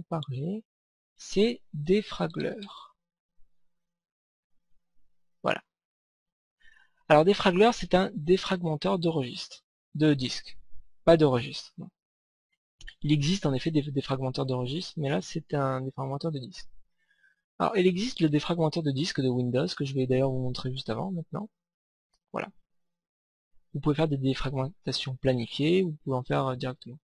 parler, c'est Defraggler. Voilà. Alors Defraggler, c'est un défragmenteur de registre, de disque, pas de registre. Non. Il existe en effet des défragmenteurs de registre, mais là c'est un défragmenteur de disque. Alors il existe le défragmenteur de disque de Windows, que je vais d'ailleurs vous montrer juste avant, maintenant. Voilà. Vous pouvez faire des défragmentations planifiées, ou vous pouvez en faire directement.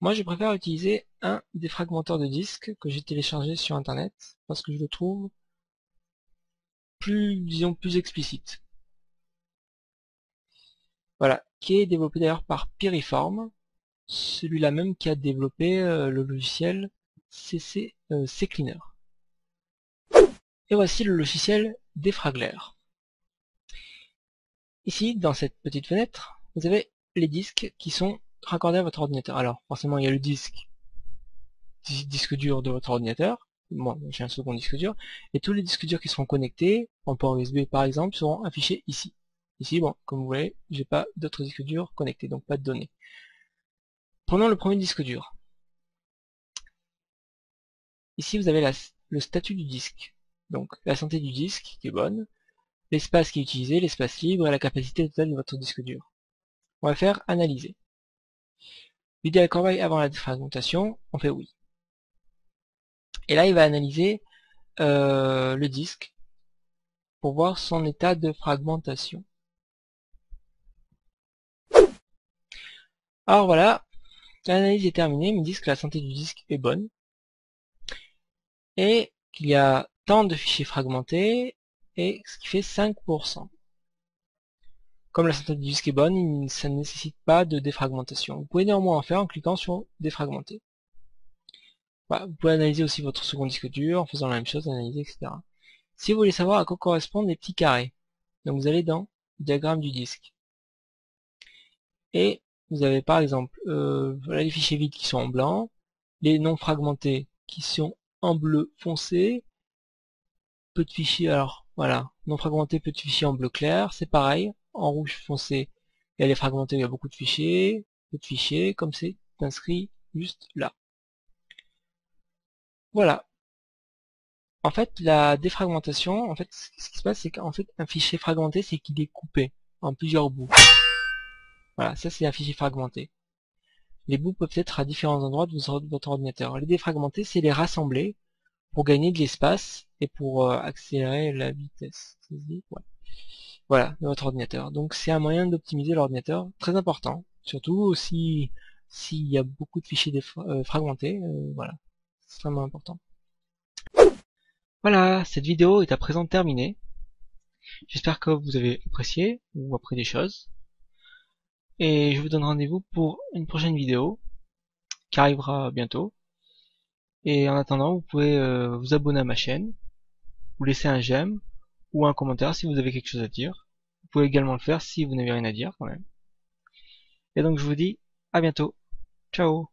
Moi je préfère utiliser un défragmenteur de disque que j'ai téléchargé sur internet, parce que je le trouve plus, disons, plus explicite. Voilà, qui est développé d'ailleurs par Piriform, celui-là même qui a développé le logiciel CCleaner. Et voici le logiciel Defraggler. Ici, dans cette petite fenêtre, vous avez les disques qui sont raccordés à votre ordinateur. Alors, forcément, il y a le disque dur de votre ordinateur. Moi, j'ai un second disque dur. Et tous les disques durs qui seront connectés, en port USB par exemple, seront affichés ici. Ici, bon, comme vous voyez, j'ai pas d'autres disques durs connectés, donc pas de données. Prenons le premier disque dur. Ici, vous avez le statut du disque. Donc, la santé du disque, qui est bonne, l'espace qui est utilisé, l'espace libre et la capacité totale de votre disque dur. On va faire analyser. Vider la corbeille avant la défragmentation, on fait oui. Et là, il va analyser le disque pour voir son état de fragmentation. Alors voilà, l'analyse est terminée, il me dit que la santé du disque est bonne et qu'il y a tant de fichiers fragmentés, et ce qui fait 5%. Comme la santé du disque est bonne, ça ne nécessite pas de défragmentation. Vous pouvez néanmoins en faire en cliquant sur défragmenter. Voilà, vous pouvez analyser aussi votre second disque dur en faisant la même chose, analyser, etc. Si vous voulez savoir à quoi correspondent les petits carrés, donc vous allez dans le diagramme du disque. Et vous avez par exemple voilà les fichiers vides qui sont en blanc, les non fragmentés qui sont en bleu foncé, peu de fichiers, alors voilà, non fragmentés, peu de fichiers en bleu clair, c'est pareil, en rouge foncé, il y a les fragmentés, il y a beaucoup de fichiers, peu de fichiers, comme c'est inscrit juste là. Voilà. En fait, la défragmentation, en fait, ce qui se passe, c'est qu'en fait, un fichier fragmenté, c'est qu'il est coupé en plusieurs bouts. Voilà, ça c'est un fichier fragmenté. Les bouts peuvent être à différents endroits de votre ordinateur. Les défragmenter, c'est les rassembler pour gagner de l'espace et pour accélérer la vitesse. Ouais. Voilà, de votre ordinateur. Donc c'est un moyen d'optimiser l'ordinateur, très important. Surtout s'il y a beaucoup de fichiers fragmentés, voilà, c'est extrêmement important. Voilà, cette vidéo est à présent terminée. J'espère que vous avez apprécié ou appris des choses. Et je vous donne rendez-vous pour une prochaine vidéo qui arrivera bientôt. Et en attendant, vous pouvez vous abonner à ma chaîne, ou laisser un j'aime ou un commentaire si vous avez quelque chose à dire. Vous pouvez également le faire si vous n'avez rien à dire quand même. Et donc je vous dis à bientôt. Ciao.